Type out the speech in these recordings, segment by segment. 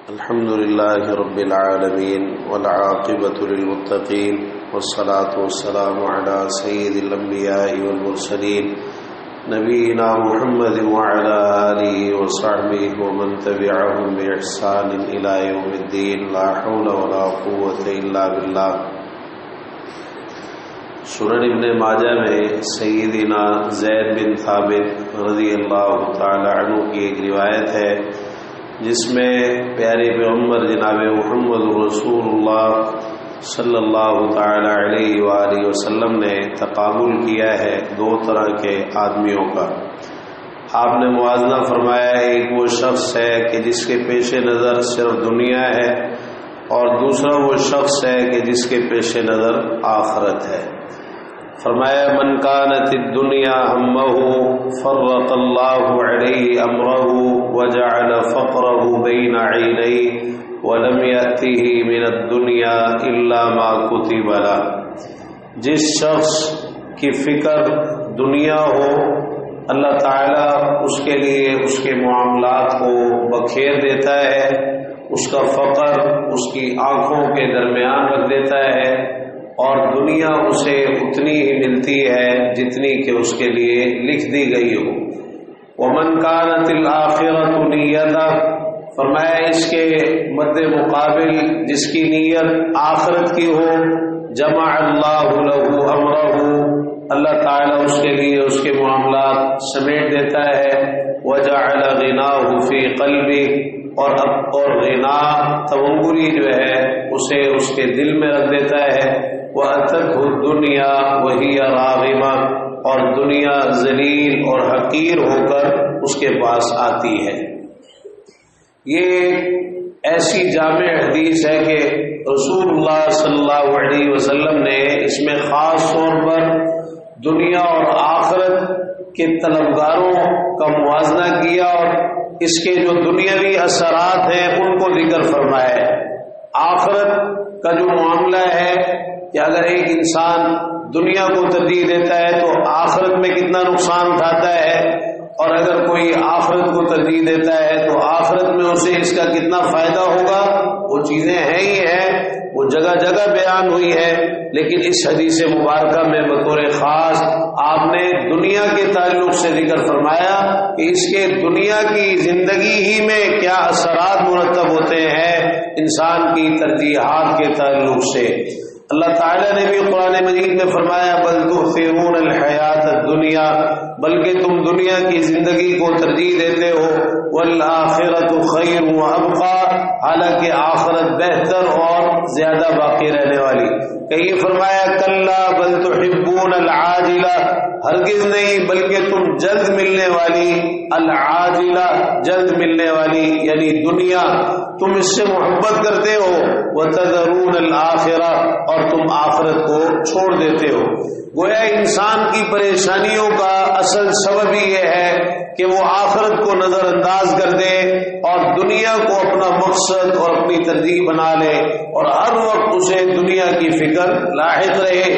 الحمد لله رب العالمين والعاقبة للمتقين والصلاة والسلام على سيد الأنبياء والمرسلين نبينا محمد وعلى آله وصحبه ومن تبعهم بإحسان إلى يوم الدين لا حول ولا قوة إلا بالله۔ سنن ابن ماجہ میں سیدنا زید بن ثابت رضی اللہ تعالی عنہ کی ایک روایت ہے جس میں پیارے پیغمبر جناب محمد رسول اللہ صلی اللہ تعالی علیہ وآلہ وسلم نے تقابل کیا ہے دو طرح کے آدمیوں کا۔ آپ نے موازنہ فرمایا ہے، ایک وہ شخص ہے کہ جس کے پیش نظر صرف دنیا ہے، اور دوسرا وہ شخص ہے کہ جس کے پیش نظر آخرت ہے۔ فرمایا من کانت الدنیا ہمہ فرق اللہ علیہ امرہ وجعل فقرہ بین عینیہ ولم یأتہ من الدنیا الا ما کتب لہ۔ جس شخص کی فکر دنیا ہو، اللہ تعالیٰ اس کے لیے اس کے معاملات کو بکھیر دیتا ہے، اس کا فقر اس کی آنکھوں کے درمیان رکھ دیتا ہے، اور دنیا اسے اتنی ہی ملتی ہے جتنی کہ اس کے لیے لکھ دی گئی ہو۔ ومن کانت الآخرۃ نیتہ، فرمایا اس کے مد مقابل جس کی نیت آخرت کی ہو، جمع اللہ لہ امرہ، اللہ تعالیٰ اس کے لیے اس کے معاملات سمیٹ دیتا ہے، وجعل غناہ فی قلبہ، اور غنا تونگری جو ہے اسے اس کے دل میں رکھ دیتا ہے، وَأَتَتْهُ الدُّنْيَا وَهِيَ رَاغِمَةٌ، اور دنیا ذلیل اور حقیر ہو کر اس کے پاس آتی ہے۔ یہ ایسی جامع حدیث ہے کہ رسول اللہ صلی اللہ علیہ وسلم نے اس میں خاص طور پر دنیا اور آخرت کے طلبگاروں کا موازنہ کیا، اور اس کے جو دنیاوی اثرات ہیں ان کو ذکر فرمایا ہے۔ آخرت کا جو معاملہ ہے کہ اگر ایک انسان دنیا کو ترجیح دیتا ہے تو آخرت میں کتنا نقصان اٹھاتا ہے، اور اگر کوئی آخرت کو ترجیح دیتا ہے تو آخرت میں اسے اس کا کتنا فائدہ ہوگا، وہ چیزیں ہیں ہی ہیں، وہ جگہ جگہ بیان ہوئی ہے، لیکن اس حدیث مبارکہ میں بطور خاص آپ نے دنیا کے تعلق سے ذکر فرمایا کہ اس کے دنیا کی زندگی ہی میں کیا اثرات مرتب ہوتے ہیں انسان کی ترجیحات کے تعلق سے۔ اللہ تعالیٰ نے بھی قرآن مجید میں فرمایا بل تؤثرون الحیات الدنیا، بلکہ تم دنیا کی زندگی کو ترجیح دیتے ہو، والآخرۃ خیر وابقی، حالانکہ آخرت بہتر اور زیادہ باقی رہنے والی۔ کہیں فرمایا کلا بل تحبون العاجلہ، ہرگز نہیں بلکہ تم جلد ملنے والی، العاجلہ جلد ملنے والی یعنی دنیا، تم اس سے محبت کرتے ہو، وتذرون الآخرہ، اور تم آخرت کو چھوڑ دیتے ہو۔ گویا انسان کی پریشانیوں کا اصل سبب ہی یہ ہے کہ وہ آخرت کو نظر انداز کر دے اور دنیا کو اپنا مقصد اور اپنی ترجیح بنا لے، اور ہر وقت اسے دنیا کی فکر لاحق رہے۔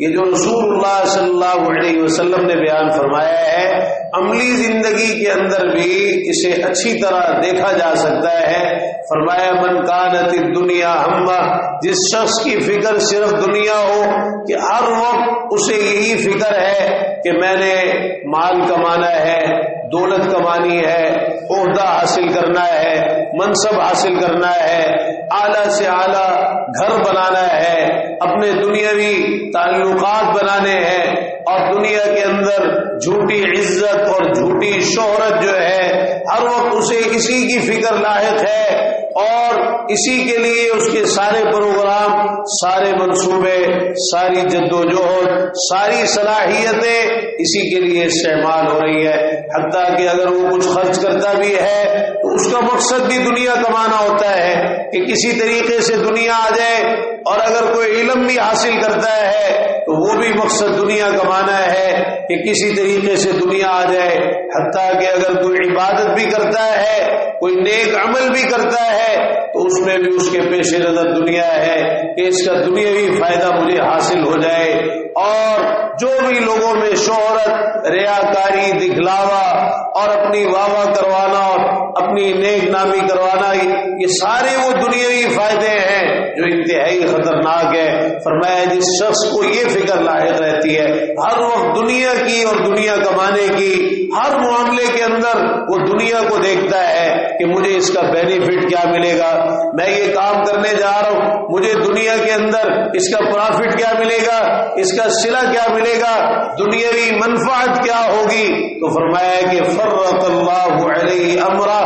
یہ جو رسول اللہ صلی اللہ علیہ وسلم نے بیان فرمایا ہے، عملی زندگی کے اندر بھی اسے اچھی طرح دیکھا جا سکتا ہے۔ فرمایا من کانت الدنیا ہمہ، جس شخص کی فکر صرف دنیا ہو کہ ہر وقت اسے یہی فکر ہے کہ میں نے مال کمانا ہے، دولت کمانی ہے، عہدہ حاصل کرنا ہے، منصب حاصل کرنا ہے، اعلیٰ سے اعلیٰ گھر بنانا ہے، اپنے دنیاوی تعلقات بنانے ہیں، اور دنیا کے اندر جھوٹی عزت اور جھوٹی شہرت جو ہے ہر وقت اسے اسی کی فکر لاحق ہے، اور اسی کے لیے اس کے سارے پروگرام، سارے منصوبے، ساری جدوجہد، ساری صلاحیتیں اسی کے لیے استعمال ہو رہی ہے۔ حتیٰ کہ اگر وہ کچھ خرچ کرتا بھی ہے تو اس کا مقصد بھی دنیا کمانا ہوتا ہے کہ کسی طریقے سے دنیا آ جائے، اور اگر کوئی علم بھی حاصل کرتا ہے تو وہ بھی مقصد دنیا کمانا ہے کہ کسی طریقے سے دنیا آ جائے۔ حتیٰ کہ اگر کوئی عبادت بھی کرتا ہے، کوئی نیک عمل بھی کرتا ہے تو اس میں بھی اس کے پیش نظر دنیا ہے کہ اس کا دنیاوی فائدہ مجھے حاصل ہو جائے، اور جو بھی لوگوں میں شہرت، ریاکاری، دکھلاوا اور اپنی واہ واہ کروانا اور اپنی اپنی نیک نامی کروانا، یہ سارے وہ دنیاوی فائدے ہیں جو انتہائی خطرناک ہے۔ فرمایا جس شخص کو یہ فکر لاحق رہتی ہے ہر وقت دنیا کی اور دنیا کمانے کی، ہر معاملے کے اندر وہ دنیا کو دیکھتا ہے کہ مجھے اس کا بینیفٹ کیا ملے گا، میں یہ کام کرنے جا رہا ہوں مجھے دنیا کے اندر اس کا پرافٹ کیا ملے گا، اس کا صلہ کیا ملے گا، دنیاوی منفعت کیا ہوگی، تو فرمایا کہ فرق اللہ علیہ امرہ،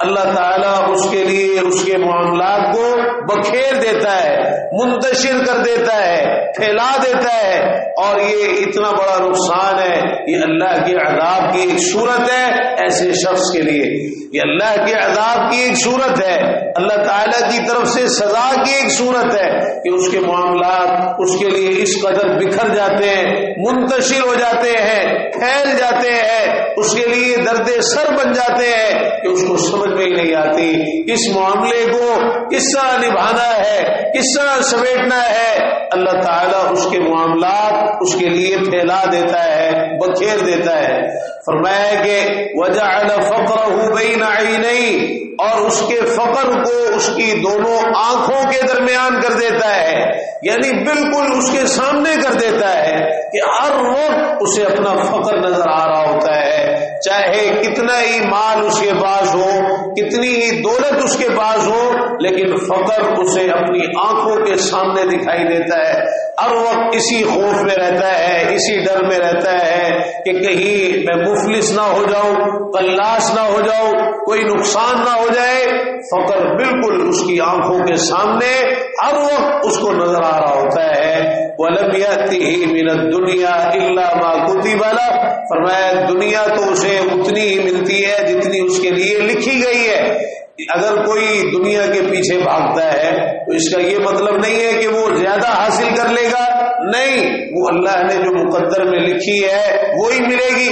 اللہ تعالیٰ اس کے لیے اس کے معاملات کو بکھیر دیتا ہے، منتشر کر دیتا ہے، پھیلا دیتا ہے، اور یہ اتنا بڑا نقصان ہے، یہ اللہ کے عذاب کی ایک صورت ہے ایسے شخص کے لیے، یہ اللہ کے عذاب کی ایک صورت ہے، اللہ تعالیٰ کی طرف سے سزا کی ایک صورت ہے کہ اس کے معاملات اس کے لیے اس قدر بکھر جاتے ہیں، منتشر ہو جاتے ہیں، پھیل جاتے ہیں، اس کے لیے درد سر بن جاتے ہیں کہ اس کو سمجھ میں ہی نہیں آتی اس معاملے کو کس طرح نبھانا ہے، کس طرح سمیٹنا ہے۔ اللہ تعالیٰ اس کے معاملات اس کے لیے پھیلا دیتا ہے، بکھیر دیتا ہے۔ فرمایا کہ وَجَعَلَ فَقْرَهُ بَيْنَ عَيْنَيْهِ، اور اس کے فقر کو اس کی دونوں آنکھوں کے درمیان کر دیتا ہے، یعنی بالکل اس کے سامنے کر دیتا ہے کہ ہر وقت اسے اپنا فقر نظر آ رہا ہوتا ہے، چاہے کتنا ہی مال اس کے پاس ہو، کتنی ہی دولت اس کے پاس ہو، لیکن فقر اسے اپنی آنکھوں کے سامنے دکھائی دیتا ہے، ہر وقت اسی خوف میں رہتا ہے، اسی ڈر میں رہتا ہے کہ کہیں میں مفلس نہ ہو جاؤں، قلاس نہ ہو جاؤں، کوئی نقصان نہ ہو جائے۔ فقر بالکل اس کی آنکھوں کے سامنے ہر وقت اس کو نظر آ رہا ہوتا ہے۔ وَلَمْ يَأْتِهِ مِنَ الدُّنْيَا إِلَّا مَا كُتِبَ لَهُ، فرمایا دنیا تو اسے اتنی ہی ملتی ہے جتنی اس کے لیے لکھی گئی ہے۔ اگر کوئی دنیا کے پیچھے بھاگتا ہے تو اس کا یہ مطلب نہیں ہے کہ وہ زیادہ حاصل کر لے گا، نہیں، وہ اللہ نے جو مقدر میں لکھی ہے وہی ملے گی۔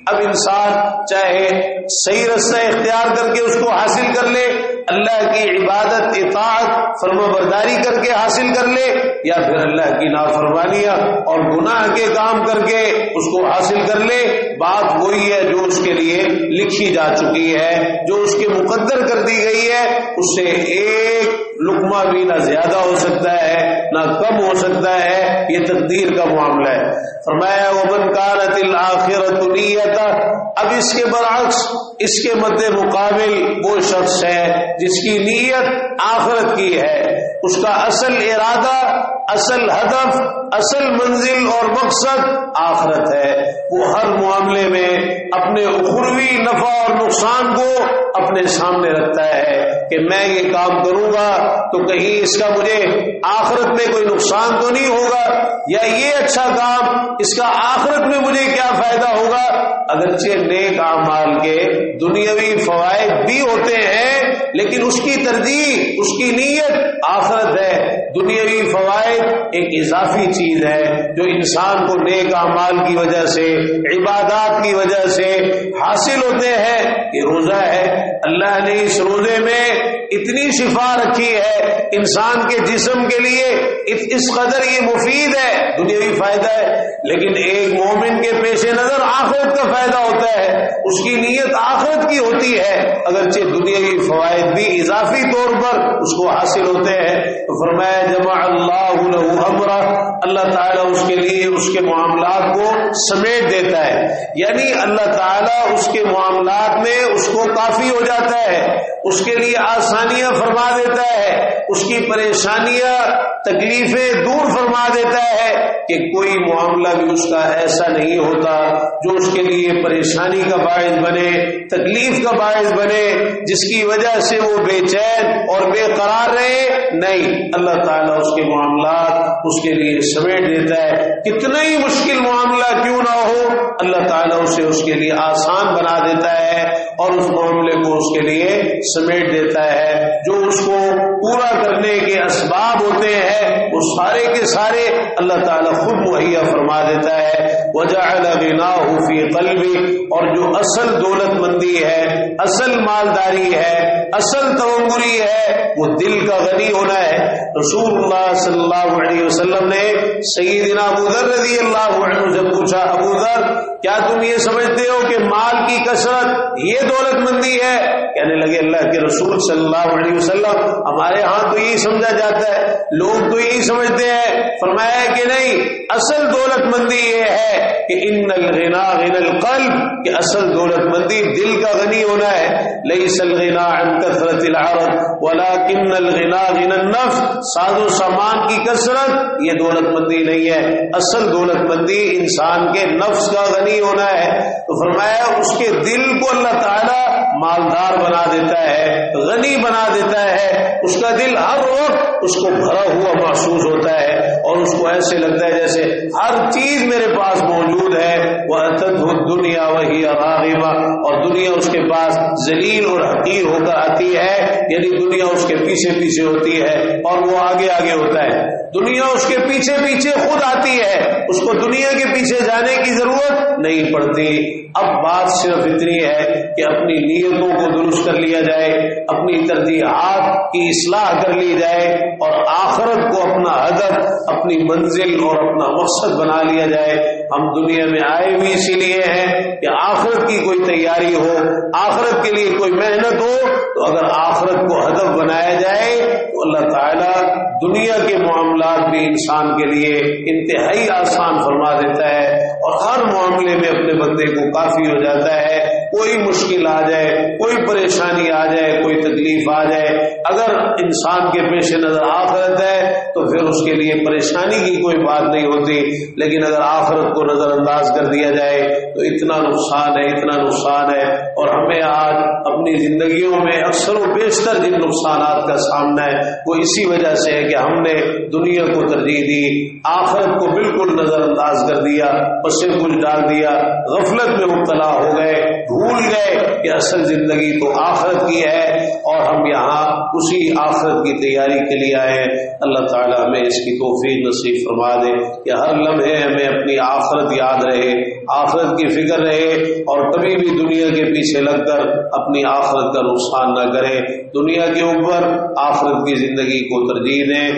اب انسان چاہے صحیح رستہ اختیار کر کے اس کو حاصل کر لے، اللہ کی عبادت، اطاعت، فرما برداری کر کے حاصل کر لے، یا پھر اللہ کی نافرمانیاں اور گناہ کے کام کر کے اس کو حاصل کر لے، بات وہی ہے جو اس کے لیے لکھی جا چکی ہے، جو اس کے مقدر کر دی گئی ہے، اس سے ایک لقمہ بھی نہ زیادہ ہو سکتا ہے نہ کم ہو سکتا ہے، یہ تقدیر کا معاملہ ہے۔ فرمایا وَمَنْ كَانَتِ الْآخِرَةُ نِيَّتَهُ، اب اس کے برعکس، اس کے مد مقابل وہ شخص ہے جس کی نیت آخرت کی ہے، اس کا اصل ارادہ، اصل ہدف، اصل منزل اور مقصد آخرت ہے، وہ ہر معاملے میں اپنے اخروی نفع اور نقصان کو اپنے سامنے رکھتا ہے کہ میں یہ کام کروں گا تو کہیں اس کا مجھے آخرت میں کوئی نقصان تو نہیں ہوگا، یا یہ اچھا کام اس کا آخرت میں مجھے کیا فائدہ ہوگا۔ اگرچہ نیک اعمال کے دنیاوی فوائد بھی ہوتے ہیں لیکن اس کی ترجیح، اس کی نیت آخرت ہے، دنیاوی فوائد ایک اضافی چیز ہے جو انسان کو نیک اعمال کی وجہ سے، عبادات کی وجہ سے حاصل ہوتے ہیں۔ یہ روزہ ہے، اللہ نے اس روزے میں اتنی شفا رکھی ہے انسان کے جسم کے لیے، اس قدر یہ مفید ہے، دنیاوی فائدہ ہے، لیکن ایک مومن کے پیش نظر آخرت کا فائدہ ہوتا ہے، اس کی نیت آخرت کی ہوتی ہے، اگرچہ دنیاوی فوائد بھی اضافی طور پر اس کو حاصل ہوتے ہیں۔ تو فرمایا جمع اللہ لہ امرہ، اللہ تعالیٰ اس کے لیے اس کے معاملات کو سمیٹ دیتا ہے، یعنی اللہ تعالیٰ اس کے معاملات میں اس کو کافی ہو جاتا ہے، اس کے لیے آسانیاں فرما دیتا ہے، اس کی پریشانیاں، تکلیفیں دور فرما دیتا ہے کہ کوئی معاملہ بھی اس کا ایسا نہیں ہوتا جو اس کے لیے پریشانی کا باعث بنے، تکلیف کا باعث بنے، جس کی وجہ سے وہ بے چین اور بے قرار رہے، نہیں، اللہ تعالیٰ اس کے معاملات اس کے لیے سمیٹ دیتا ہے، کتنا ہی مشکل معاملہ کیوں نہ ہو، اللہ تعالیٰ اسے اس کے لیے آسان بنا دیتا ہے اور اس معاملے کو اس کے لیے سمیٹ دیتا ہے، جو اس کو پورا کرنے کے اسباب ہوتے ہیں وہ سارے کے سارے اللہ تعالیٰ خود مہیا فرما دیتا ہے۔ وَجَعَلَ غِنَاهُ فِي قَلْبِهِ، اور جو اصل دولت مندی ہے، اصل مالداری ہے، اصل تونگری ہے، وہ دل کا غنی ہونا ہے۔ رسول اللہ صلی اللہ علیہ وسلم نے سیدنا ابو ذر رضی اللہ عنہ سے پوچھا، ابو ذر کیا تم یہ سمجھتے ہو کہ مال کی کثرت یہ دولت مندی ہے؟ کہنے لگے اللہ کے رسول صلی اللہ علیہ وسلم ہمارے ہاں تو یہی سمجھا جاتا ہے، لوگ تو یہی سمجھتے ہیں۔ فرمایا کہ نہیں، اصل دولت مندی یہ ہے کہ ان الغنا غنى القلب، کہ اصل دولت مندی دل کا غنی ہونا ہے۔ لیس الغنا عن کثرت العرض ولكن الغنا غنى النفس، ساز و سامان کی کثرت یہ دولت مندی نہیں ہے، اصل دولت مندی انسان کے نفس کا غنی ہونا ہے۔ تو فرمایا اس کے دل کو اللہ تعالی مالدار بنا دیتا ہے، غنی بنا دیتا ہے، اس کا دل ہر وقت اس کو بھرا ہوا محسوس ہوتا ہے اور اس کو ایسے لگتا ہے جیسے ہر چیز میرے پاس موجود ہے۔ وَأَتَتْهُ الدُّنْيَا وَهِيَ رَاغِمَةٌ، اور دنیا اس کے پاس ذلیل اور حقیر ہو کر آتی ہے، یعنی دنیا اس کے پیچھے پیچھے ہوتی ہے اور وہ آگے آگے ہوتا ہے۔ دنیا اس کے پیچھے پیچھے خود آتی ہے، اس کو دنیا کے پیچھے جانے کی ضرورت نہیں پڑتی۔ اب بات صرف اتنی ہے کہ اپنی نیتوں کو درست کر لیا جائے، اپنی ترجیحات کی اصلاح کر لی جائے اور آخرت کو اپنا ہدف، اپنی منزل اور اپنا مقصد بنا لیا جائے۔ ہم دنیا میں آئے بھی اسی لیے ہیں کہ آخرت کی کوئی تیاری ہو، آخرت کے لیے کوئی محنت ہو، تو اگر آخرت کو ہدف بنایا جائے تو اللہ تعالیٰ دنیا کے معاملات بھی انسان کے لیے انتہائی آسان فرما دیتا ہے اور ہر معاملے میں اپنے بندے کو کافی ہو جاتا ہے۔ کوئی مشکل آ جائے، کوئی پریشانی آ جائے، کوئی تکلیف آ جائے، اگر انسان کے پیش نظر آخرت ہے تو پھر اس کے لیے پریشانی کی کوئی بات نہیں ہوتی، لیکن اگر آخرت کو نظر انداز کر دیا جائے تو اتنا نقصان ہے، اتنا نقصان ہے۔ اور ہمیں آج اپنی زندگیوں میں اکثر و بیشتر جن نقصانات کا سامنا ہے وہ اسی وجہ سے ہے کہ ہم نے دنیا کو ترجیح دی، آخرت کو بالکل نظر انداز کر دیا، پس کچھ ڈال دیا، غفلت میں مبتلا ہو گئے، بھول گئے کہ اصل زندگی تو آخرت کی ہے اور ہم یہاں اسی آخرت کی تیاری کے لیے آئے۔ اللہ تعالیٰ ہمیں اس کی توفیق نصیب فرما دے کہ ہر لمحے ہمیں اپنی آخرت یاد رہے، آخرت کی فکر رہے اور کبھی بھی دنیا کے پیچھے لگ کر اپنی آخرت کا نقصان نہ کرے۔ دنیا کے اوپر آخرت کی زندگی کو ترجیح دیں۔